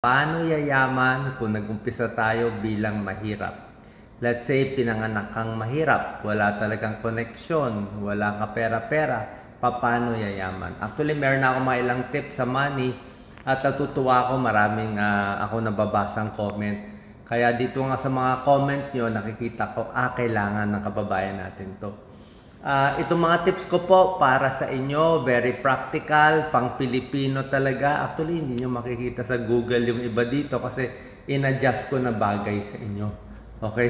Paano yayaman kung nag-umpisa tayo bilang mahirap? Let's say, pinanganak kang mahirap, wala talagang koneksyon, wala ka pera-pera, paano yayaman? Actually, meron na ako mga ilang tips sa money at natutuwa ako, maraming ako nababasang comment. Kaya dito nga sa mga comment nyo, nakikita ko, kailangan ng kababayan natin to. Itong mga tips ko po para sa inyo, very practical, pang Pilipino talaga. Actually, hindi nyo makikita sa Google yung iba dito kasi in-adjust ko na bagay sa inyo. Okay,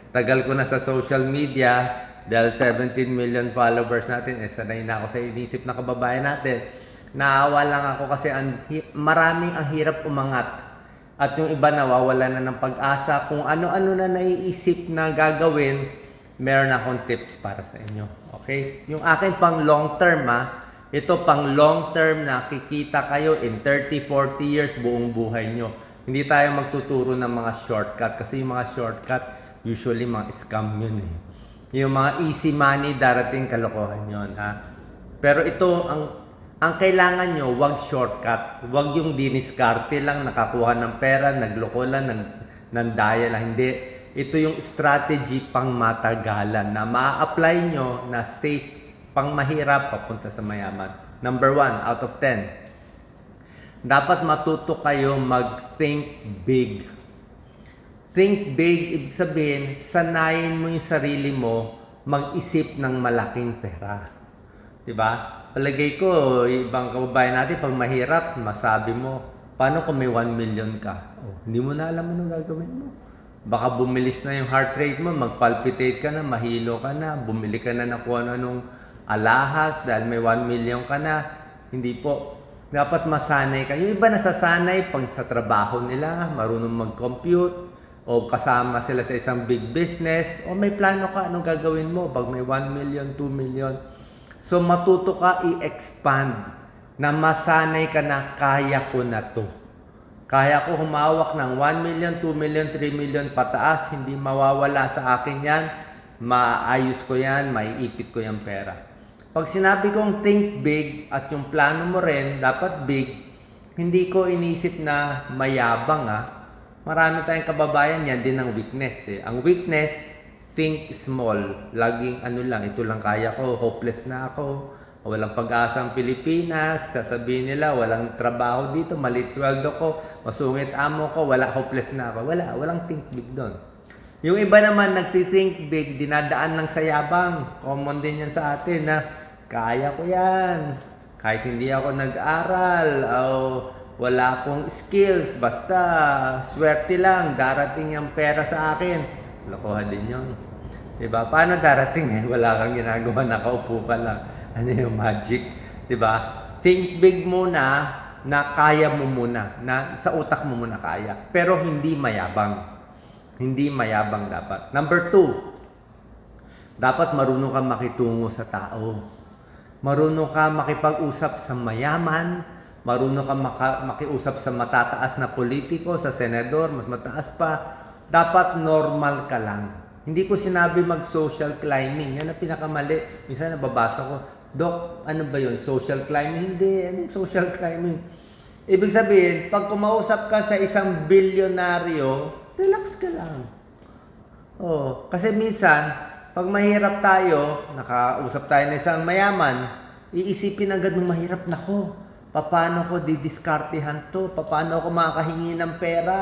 tagal ko na sa social media, dahil 17 million followers natin, sanay na ako sa inisip na kababayan natin. Naawa lang ako kasi maraming ang hirap umangat. At yung iba nawawala na ng pag-asa kung ano-ano na naiisip na gagawin. Meron akong tips para sa inyo. Okay? Yung akin pang long term ito pang long term na kikita kayo in 30, 40 years buong buhay nyo. Hindi tayo magtuturo ng mga shortcut kasi yung mga shortcut usually mga scam yun eh. Yung mga easy money darating kalokohan yun Pero ito ang kailangan nyo, wag shortcut. Wag yung diniskarte lang, nakakuha ng pera, nagloko lang, nandaya lang. Hindi. Ito yung strategy pang matagalan na ma-apply nyo na safe pang mahirap papunta sa mayaman. Number 1 out of 10. Dapat matuto kayo mag-think big. Think big, ibig sabihin, sanayin mo yung sarili mo mag-isip ng malaking pera. Diba? Palagay ko, ibang kababayan natin, pag mahirap, masabi mo, paano kung may 1 million ka? Hindi mo na alam anong gagawin mo. Baka bumilis na yung heart rate mo, magpalpitate ka na, mahilo ka na, bumili ka na ng kung anong alahas dahil may 1 million ka na. Hindi po. Dapat masanay ka. Yung iba nasasanay pag sa trabaho nila, marunong mag-compute, o kasama sila sa isang big business, o may plano ka, anong gagawin mo pag may 1 million, 2 million. So matuto ka i-expand na masanay ka na kaya ko na to. Kaya ko humawak ng 1 million, 2 million, 3 million pataas, hindi mawawala sa akin yan, maayos ko yan, maiipit ko yung pera. Pag sinabi kong think big at yung plano mo rin, dapat big, hindi ko inisip na mayabang Marami tayong kababayan, yan din ang weakness Ang weakness, think small. Laging ito lang kaya ko, hopeless na ako. Walang pag-asa ang Pilipinas, sasabihin nila, walang trabaho dito, maliit sweldo ko, masungit amo ko, hopeless na ako. Walang think big doon. Yung iba naman, nagti-think big, dinadaan lang sa yabang. Common din yan sa atin na, kaya ko yan. Kahit hindi ako nag-aral, o wala akong skills, basta swerte lang, darating yung pera sa akin. Lokohan din yun. Diba? Paano darating Wala kang ginagawa, nakaupo ka lang. Ano yung magic? Diba? Think big muna na kaya mo muna. Na sa utak mo muna kaya. Pero hindi mayabang. Hindi mayabang dapat. Number 2. Dapat marunong ka makitungo sa tao. Marunong ka makipag-usap sa mayaman. Marunong ka makiusap sa matataas na politiko, sa senador, mas mataas pa. Dapat normal ka lang. Hindi ko sinabi mag-social climbing. Yan ang pinakamali. Minsan nababasa ko, Dok, ano ba yun? Social climbing? Hindi. Anong social climbing? Ibig sabihin, pag kumausap ka sa isang bilyonaryo, relax ka lang. Kasi minsan, pag mahirap tayo, nakausap tayo ng isang mayaman, iisipin agad ng mahirap, nako, paano ko didiskartehan to? Paano ako makakahingi ng pera?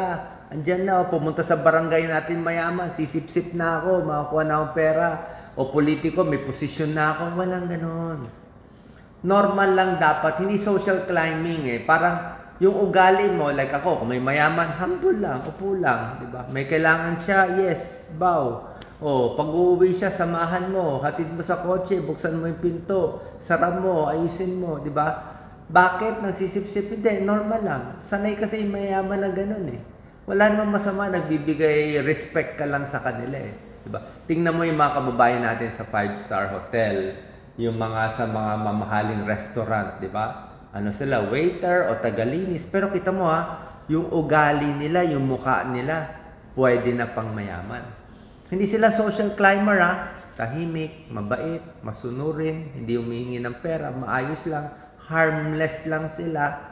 Andyan na, pumunta sa barangay natin mayaman, sisip-sip na ako, makakuha na akong pera. O politiko, may posisyon na ako. Walang ganon. Normal lang dapat. Hindi social climbing Parang yung ugali mo, like ako, kung may mayaman, humble lang, upo lang. Diba? May kailangan siya, yes, bow. Pag uuwi siya, samahan mo, hatid mo sa kotse, buksan mo yung pinto, sara mo, ayusin mo, diba? Bakit? Nagsisip-sip? Hindi, normal lang. Sanay kasi yung mayaman na ganon Wala namang masama, nagbibigay respect ka lang sa kanila Diba? Tingnan mo yung mga kababayan natin sa 5-star hotel, yung mga sa mga mamahaling restaurant, diba? Ano sila, waiter o tagalinis. Pero kita mo yung ugali nila, yung mukha nila, pwede na pang mayaman. Hindi sila social climber tahimik, mabait, masunurin, hindi humihingi ng pera, maayos lang, harmless lang sila.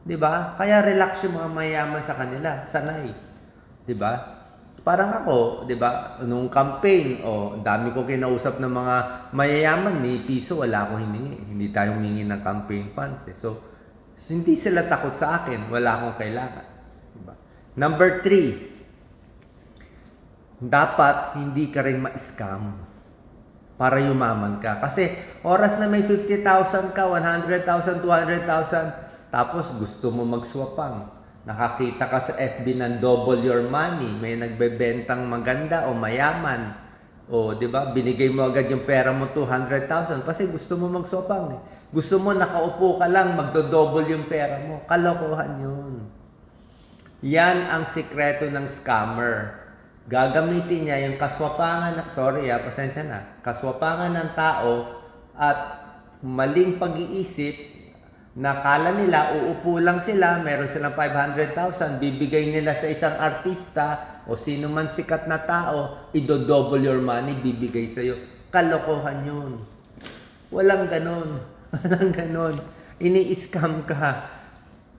'Di ba? Kaya relax yung mga mayayaman sa kanila, sanay. 'Di ba? Parang ako, 'di ba, nung campaign, dami ko kinausap ng mga mayayaman, ni piso wala akong hiningi. Hindi tayo humingi ng campaign funds eh. So, hindi sila takot sa akin, wala akong kailangan. 'Di ba? Number 3, dapat hindi ka rin ma-scam para yumaman ka. Kasi oras na may 50,000 ka, 100,000, 200,000, tapos gusto mo mag-swapang. Nakakita ka sa FB ng double your money, may nagbebentang maganda o mayaman. O, 'di ba? Binigay mo agad yung pera mo 200,000 kasi gusto mo mag-swapang eh. Gusto mo nakaupo ka lang, magdo-double yung pera mo. Kalokohan 'yun. Yan ang sikreto ng scammer. Gagamitin niya yung kaswapangan pasensya na. Kaswapangan ng tao at maling pag-iisip. Nakala nila, uupo lang sila, meron silang 500,000, bibigay nila sa isang artista o sino man sikat na tao, ido-double your money, bibigay sa'yo. Kalokohan yun. Walang ganon. Walang ganon. Ini-scam ka.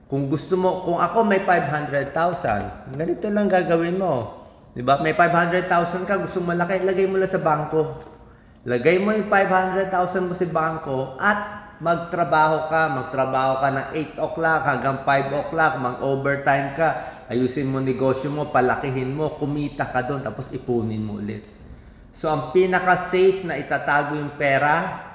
Kung gusto mo, kung ako may 500,000, ganito lang gagawin mo. Diba? May 500,000 ka, gusto mo malaki, lagay mo lang sa bangko. Lagay mo yung 500,000 mo sa bangko at magtrabaho ka ng 8 o'clock hanggang 5 o'clock, mag-overtime ka, ayusin mo negosyo mo, palakihin mo, kumita ka doon, tapos ipunin mo ulit. So, ang pinaka-safe na itatago yung pera,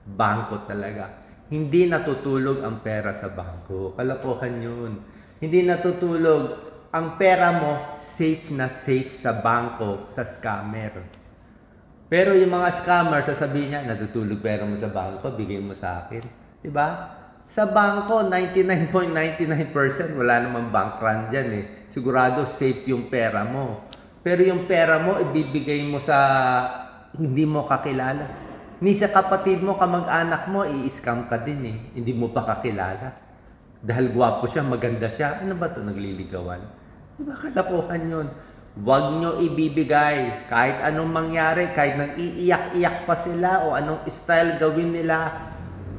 bangko talaga. Hindi natutulog ang pera sa bangko. Kalokohan yun. Hindi natutulog. Ang pera mo, safe na safe sa bangko, sa scammer. Pero yung mga scammer, sasabihin niya, natutulog pera mo sa bangko, bigay mo sa akin. Diba? Sa bangko, 99.99% wala namang bank run dyan eh. Sigurado safe yung pera mo. Pero yung pera mo, ibibigay mo sa hindi mo kakilala. Ni sa kapatid mo, kamag-anak mo, i-scam ka din eh. Hindi mo pa kakilala. Dahil gwapo siya, maganda siya. Ano ba ito? Nagliligawan? Diba kalakuhan yun? Huwag nyo ibibigay. Kahit anong mangyari, kahit nang iiyak-iyak pa sila o anong style gawin nila,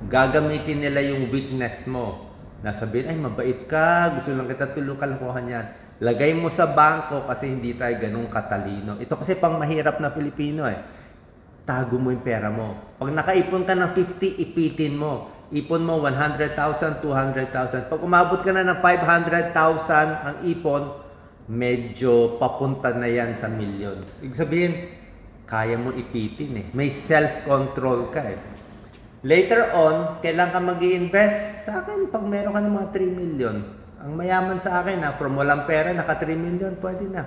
gagamitin nila yung weakness mo. Nasabihin, ay mabait ka, gusto lang kita tulong, kalakuhan yan. Lagay mo sa bangko kasi hindi tayo ganun katalino. Ito kasi pang mahirap na Pilipino eh. Tago mo yung pera mo. Pag nakaipon ka ng 50, ipitin mo. Ipon mo 100,000, 200,000. Pag umabot ka na ng 500,000 ang ipon, medyo papunta na yan sa millions. Ibig sabihin, kaya mo ipitin eh. May self-control ka eh. Later on, kailan ka mag-i-invest? Sa akin, pag meron ka ng mga 3 million. Ang mayaman sa akin, from walang pera, naka 3 million, pwede na.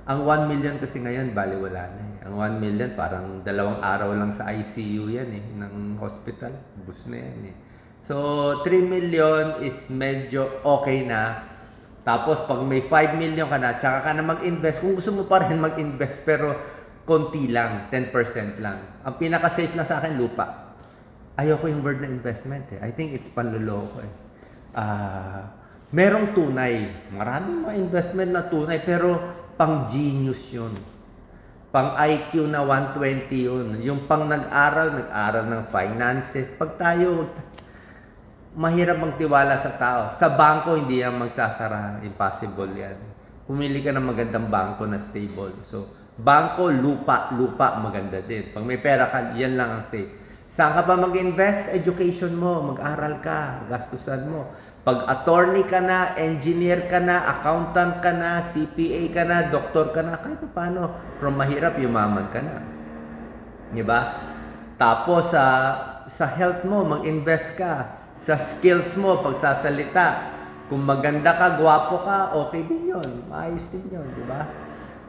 Ang 1 million kasi ngayon, bali wala na eh. Ang 1 million, parang 2 araw lang sa ICU yan eh, ng hospital. Bus na yan eh. So, 3 million is medyo okay na. Tapos, pag may 5 million ka na, tsaka ka na mag-invest. Kung gusto mo pa rin mag-invest, pero konti lang, 10% lang. Ang pinaka-safe lang sa akin, lupa. Ayoko yung word na investment eh. I think it's panloloko eh. Merong tunay. Maraming mga investment na tunay, pero pang genius yun. Pang IQ na 120 yun. Yung pang nag-aral ng finances. Pag tayo, mahirap magtiwala sa tao. Sa bangko, hindi yan magsasara. Impossible yan. Pumili ka ng magandang bangko na stable. So, bangko, lupa, maganda din. Pag may pera ka, yan lang ang safe. Saan ka pa mag-invest? Education mo, mag-aral ka, gastusan mo. Pag attorney ka na, engineer ka na, accountant ka na, CPA ka na, doktor ka na, kahit paano, from mahirap, yumaman ka na. Diba? Tapos, sa health mo, mag-invest ka. Sa skills mo, pagsasalita. Kung maganda ka, gwapo ka, okay din yun. Maayos din yun, diba?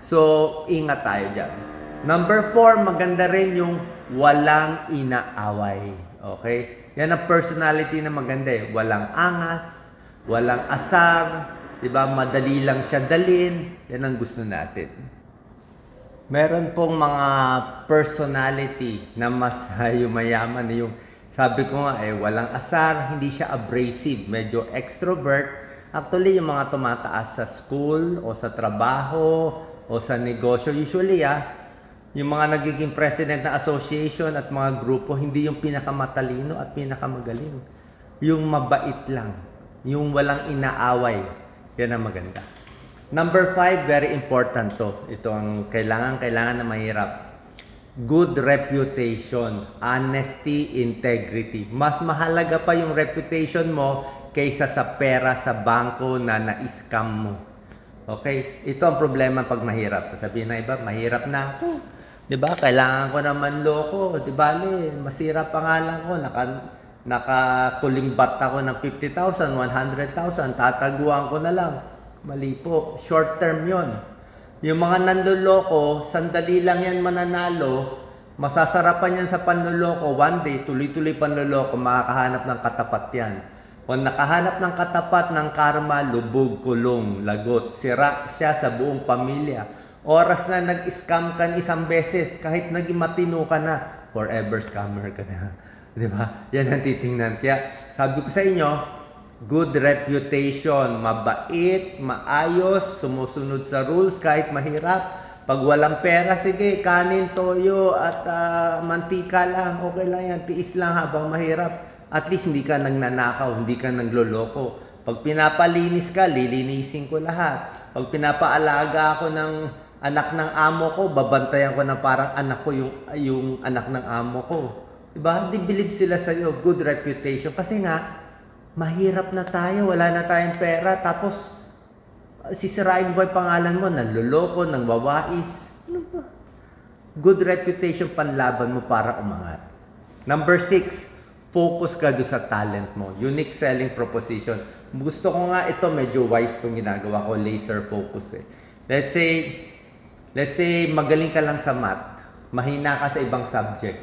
So, ingat tayo dyan. Number 4, maganda rin yung walang inaaway. Okay? Yan ang personality na maganda eh. Walang angas, walang asar, diba? Madali lang siya dalin. Yan ang gusto natin. Meron pong mga personality na mas mayaman. Yung sabi ko nga eh, walang asar, hindi siya abrasive, medyo extrovert. Actually, yung mga tumataas sa school o sa trabaho o sa negosyo, usually yung mga nagiging president na association at mga grupo, hindi yung pinakamatalino at pinakamagaling. Yung mabait lang. Yung walang inaaway. Yan ang maganda. Number 5, very important to. Ito ang kailangan na mahirap. Good reputation, honesty, integrity. Mas mahalaga pa yung reputation mo kaysa sa pera sa bangko na na-scam mo. Okay? Ito ang problema pag mahirap. Sasabihin na iba, mahirap na ako. 'Di ba? Kailangan ko naman loko. 'Di ba? Masira pangalan ko. Nakakulimbat ako ng 50,000, 100,000. Tataguan ko na lang. Mali po. Short term 'yon. Yung mga nanloloko, sandali lang yan mananalo. Masasarapan yan sa panloloko. One day, tuloy-tuloy panloloko, makakahanap ng katapat yan. Kung nakahanap ng katapat ng karma, lubog, kulong, lagot, sira siya sa buong pamilya. Oras na nag-scam ka isang beses, kahit naging matino ka na, forever scammer ka na. Di ba? Yan ang titingnan. Kaya sabi ko sa inyo, good reputation, mabait, maayos, sumusunod sa rules kahit mahirap. Pag walang pera, sige, kanin, toyo at mantika lang. Okay lang yan, tiis lang habang mahirap. At least hindi ka nagnanakaw, hindi ka nagloloko. Pag pinapalinis ka, lilinisin ko lahat. Pag pinapaalaga ako ng anak ng amo ko, babantayan ko na parang anak ko yung anak ng amo ko. Diba? Hindi believe sila sa'yo. Good reputation. Kasi nga, mahirap na tayo, wala na tayong pera, tapos sisirain mo yung pangalan mo, nanloloko, nangwawais. Ano ba? Good reputation panlaban mo para umangat. Number 6, focus ka doon sa talent mo. Unique selling proposition. Gusto ko nga ito, medyo wise itong ginagawa ko, laser focus eh. Let's say magaling ka lang sa math, mahina ka sa ibang subject,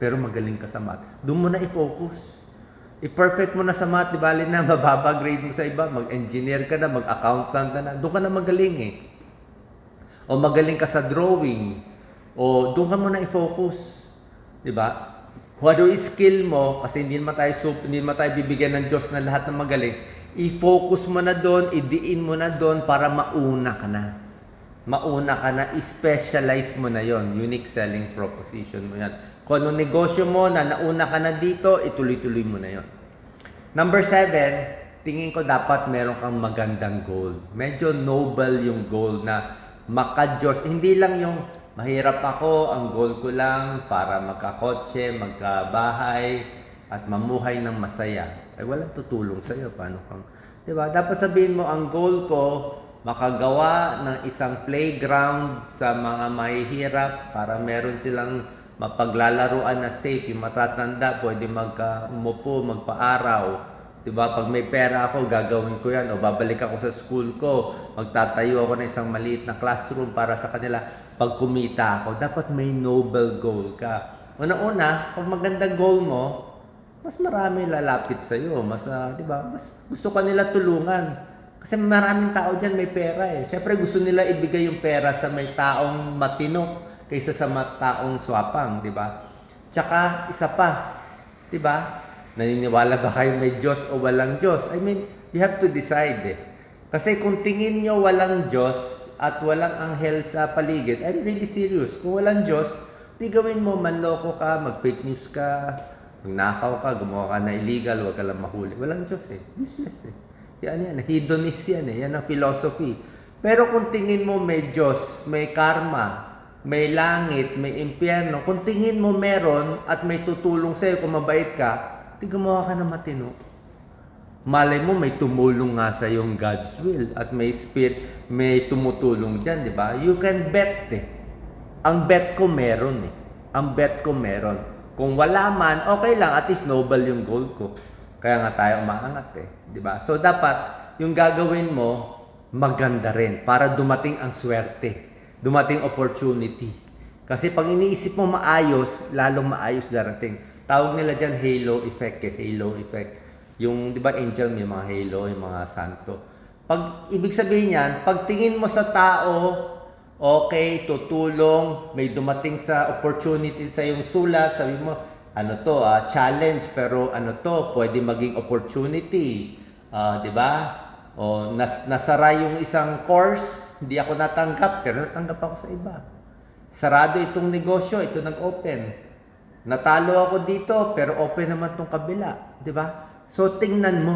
pero magaling ka sa math. Doon mo na i-focus. I-perfect mo na sa math, di bali na, mababa grade mo sa iba, mag-engineer ka na, mag-accountant ka na, doon ka na magaling eh. O magaling ka sa drawing, o doon ka muna i-focus. Di ba? Kung ano yung skill mo, kasi hindi naman tayo bibigyan ng Diyos na lahat ng magaling, i-focus mo na doon, idiin mo na doon para mauna ka na. Mauna ka na, i-specialize mo na yon, unique selling proposition mo yan. Kung anong negosyo mo na nauna ka na dito, ituloy-tuloy mo na yon. Number 7, tingin ko dapat meron kang magandang goal. Medyo noble yung goal na maka-Diyos. Hindi lang yung mahirap ako, ang goal ko lang para magkakotse, magkabahay, at mamuhay ng masaya. Ay walang tutulong sa'yo. Paano kang, diba? Dapat sabihin mo, ang goal ko, makagawa ng isang playground sa mga mahihirap para meron silang mapaglalaruan na safe. Yung matatanda, pwede umupo, magpa-araw. Diba? Pag may pera ako, gagawin ko yan. O babalik ako sa school ko, magtatayo ako ng isang maliit na classroom para sa kanila. Pag kumita ako, dapat may noble goal ka. Una-una, pag magandang goal mo, mas marami lalapit sa'yo. Diba? Mas gusto ka nila tulungan. Kasi maraming tao dyan may pera eh. Siyempre gusto nila ibigay yung pera sa may taong matino kaysa sa taong swapang, di ba? Tsaka, isa pa, di ba? Naniniwala ba kayo may Diyos o walang Diyos? I mean, you have to decide eh. Kasi kung tingin nyo walang Diyos at walang anghel sa paligid, I'm really serious. Kung walang Diyos, di gawin mo, manloko ka, mag-fake news ka, magnakaw ka, gumawa ka na illegal, huwag ka lang mahuli. Walang Diyos eh. Useless eh. Yan, hedonist yan eh. Yan ang philosophy. Pero kung tingin mo may Diyos, may karma, may langit, may impyerno, kung tingin mo meron at may tutulong sa'yo kung mabait ka, di gumawa ka na matino. Malay mo may tumulong nga sa yung God's will at may spirit, may tumutulong dyan, di ba? You can bet eh. Ang bet ko meron eh. Ang bet ko meron. Kung wala man, okay lang, at least noble yung goal ko. Kaya nga tayo umaangat eh, di ba? So dapat yung gagawin mo maganda rin para dumating ang swerte, dumating opportunity. Kasi pag iniisip mo maayos, lalong maayos darating. Tawag nila diyan halo effect eh, halo effect. Yung di ba angel may mga halo, yung mga santo. Pag ibig sabihin niyan, pag tingin mo sa tao, okay, tutulong, may dumating sa opportunity sa yung sulat, sabi mo, ano to, challenge, pero ano to, pwede maging opportunity. Di ba? O, nasara yung isang course, hindi ako natanggap, pero natanggap ako sa iba. Sarado itong negosyo, ito nag-open. Natalo ako dito, pero open naman tong kabila. Di ba? So, tingnan mo.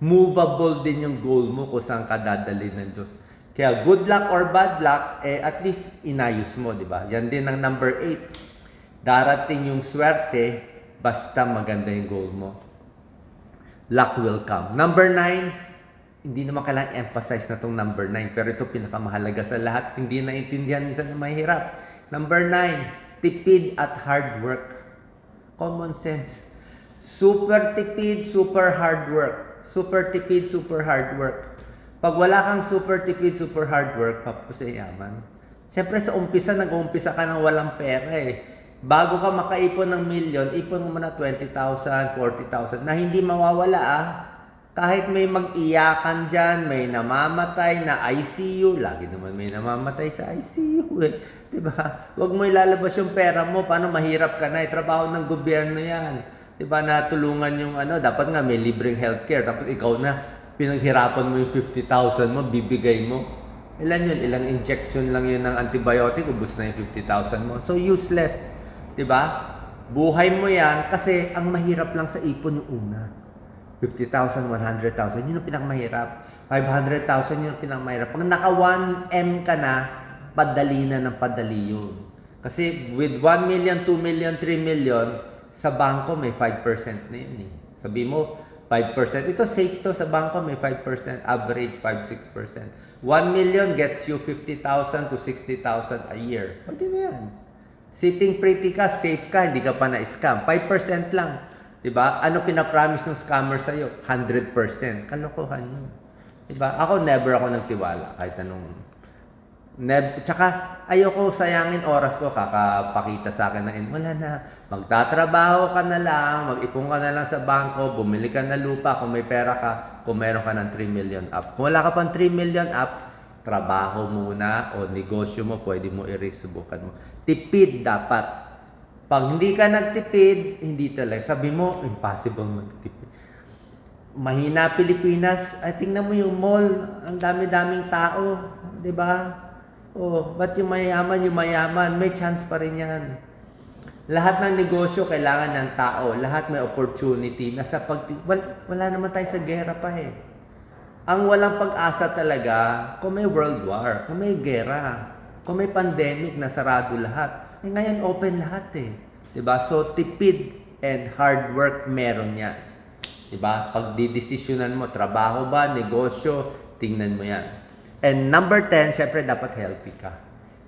movable din yung goal mo kung saan ka dadali ng Diyos. Kaya good luck or bad luck, at least inayos mo, di ba? Yan din ang number 8. Darating yung swerte, basta maganda yung goal mo. Luck will come. Number 9, hindi naman kailangan emphasize na itong number 9, pero ito pinakamahalaga sa lahat. Hindi naintindihan minsan na mahirap. Number 9, tipid at hard work. Common sense. Super tipid, super hard work. Super tipid, super hard work. Pag wala kang super tipid, super hard work, papos ay yaman. Siyempre sa umpisa, nag-uumpisa ka ng walang pera eh. Bago ka makaipon ng milyon, ipon mo na 20,000, 40,000 na hindi mawawala ah. Kahit may mag-iyakan dyan, may namamatay na ICU, lagi naman may namamatay sa ICU eh. Diba? Huwag mo ilalabas yung pera mo, paano mahirap ka na, trabaho ng gobyerno yan. Diba, natulungan yung dapat nga may libreng healthcare, tapos ikaw na, pinaghirapan mo yung 50,000 mo, bibigay mo. Ilan yun? Ilang injection lang yun ng antibiotic, ubus na yung 50,000 mo. So useless. Diba? Buhay mo yan kasi ang mahirap lang sa ipon yung una. 50,000, 100,000, yun ang pinakamahirap. 500,000 yun ang pinakamahirap. Pag naka 1M ka na, padali na ng padali yun. Kasi with 1 million, 2 million, 3 million, sa bangko may 5% na yun eh. Sabi mo, 5%. Ito safe to sa bangko, may 5%, average 5-6%. 1 million gets you 50,000 to 60,000 a year. Pwede na yan. Sitting pretty ka, safe ka, hindi ka pa na-scam. 5% lang. Diba? Ano pinapromise ng scammer sa'yo? 100%. Kalokohan yun. Diba? Ako, never ako nagtiwala. Kahit anong... Tsaka, ayoko sayangin oras ko, kakapakita sa akin na, wala na. Magtatrabaho ka na lang, mag-ipon ka na lang sa bangko, bumili ka na lupa kung may pera ka, kung meron ka ng 3 million up. Kung wala ka pang 3 million up, trabaho muna o negosyo mo, pwede mo i-risk, subukan mo. Tipid dapat. Pag hindi ka nagtipid, hindi talaga. Sabi mo, impossible magtipid. Mahina Pilipinas, ay tingnan mo yung mall, ang dami-daming tao, di ba? Oh, ba't yung mayaman, may chance pa rin yan. Lahat ng negosyo kailangan ng tao, lahat may opportunity. Wala naman tayo sa gera pa eh. Ang walang pag-asa talaga, kung may world war, kung may gera, kung may pandemic na sarado lahat, ngayon open lahat eh. Diba? So, tipid and hard work meron yan. Diba? Pag didesisyonan mo, trabaho ba, negosyo, tingnan mo yan. And number 10, syempre dapat healthy ka.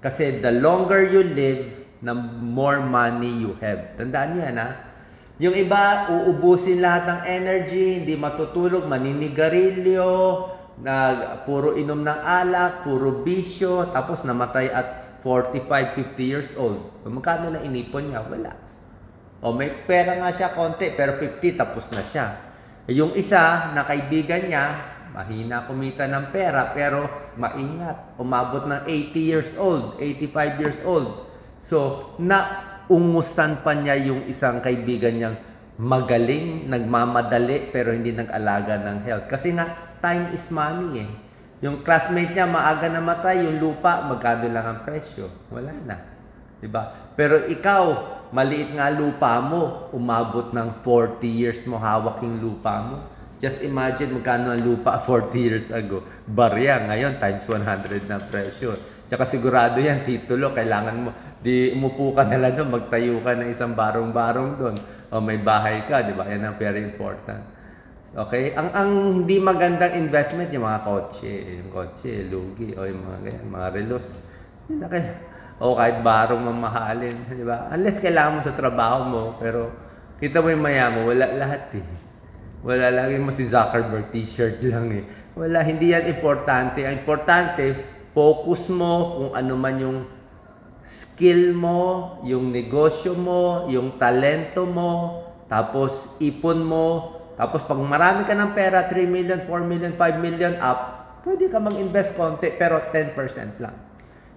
Kasi the longer you live, the more money you have. Tandaan niyo yan ha. Yung iba, uubusin lahat ng energy, hindi matutulog, maninigarilyo, puro inom ng alak, puro bisyo, tapos namatay at 45, 50 years old. Magkano lang inipon niya? Wala. O may pera nga siya konti, pero 50 tapos na siya. Yung isa na kaibigan niya, mahina kumita ng pera, pero maingat. Umabot ng 80 years old, 85 years old. So, ungusan pa niya yung isang kaibigan niyang magaling, nagmamadali, pero hindi nag-alaga ng health. Kasi nga, time is money eh. Yung classmate niya, maaga namatay, yung lupa, magkano lang ang presyo. Wala na. Diba? Pero ikaw, maliit nga lupa mo, umabot ng 40 years mo hawak yung lupa mo. Just imagine magkano ang lupa 40 years ago. Barya, ngayon, times 100 na presyo. Tsaka sigurado yan, titulo, kailangan mo, di umupo ka na lang doon, magtayo ka ng isang barong-barong doon. O may bahay ka, di ba? Yan ang very important. Okay? Ang hindi magandang investment, yung mga kotse, lugi, o yung mga ganyan, mga relos. O kahit barong mamahalin, di ba? Unless kailangan mo sa trabaho mo, pero kita mo yung mayaman, wala lahat eh. Wala lang mo si Zuckerberg, t-shirt lang eh. Wala, hindi yan importante. Ang importante, focus mo kung ano man yung skill mo, yung negosyo mo, yung talento mo, tapos ipon mo, tapos pag marami ka ng pera, 3 million, 4 million, 5 million up, pwede ka mag-invest konti, pero 10% lang.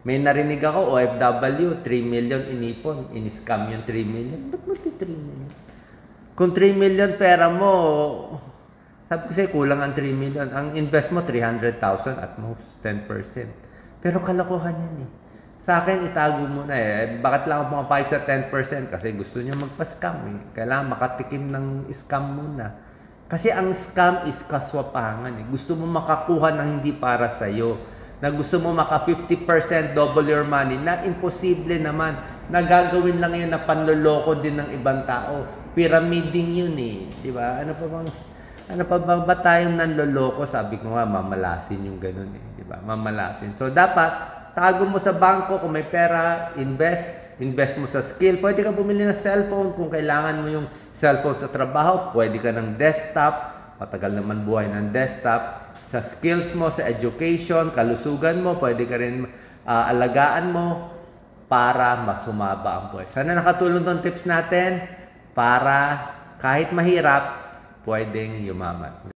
May narinig ako, OFW, 3 million inipon, in-scam yung 3 million. Ba't mo 3 million? Kung 3 million pera mo, sabi ko sa'yo, kulang ang 3 million. Ang invest mo, 300,000 at most, 10%. Pero kalokohan yan eh. Sa akin, itago mo na eh. Bakit lang ako pumapayag sa 10%? Kasi gusto nyo magpa-scam eh. Kailangan makatikim ng scam muna. Kasi ang scam is kaswapangan eh. Gusto mo makakuha ng hindi para sa'yo. Na gusto mo maka 50% double your money, na imposible naman. Nagagawin lang yun na panloloko din ng ibang tao. Pyramiding yun eh. Di ba? Ano pa bang ba tayong nanloloko? Sabi ko nga, mamalasin yung ganun eh. Di ba? Mamalasin. So, dapat, tago mo sa bangko. Kung may pera, invest mo sa skill. Pwede ka bumili ng cellphone kung kailangan mo yung cellphone sa trabaho. Pwede ka ng desktop. Matagal naman buhay ng desktop. Sa skills mo, sa education, kalusugan mo, pwede ka rin alagaan mo para mas sumaba ang buhay. Sana nakatulong tong tips natin para kahit mahirap, pwedeng yumaman.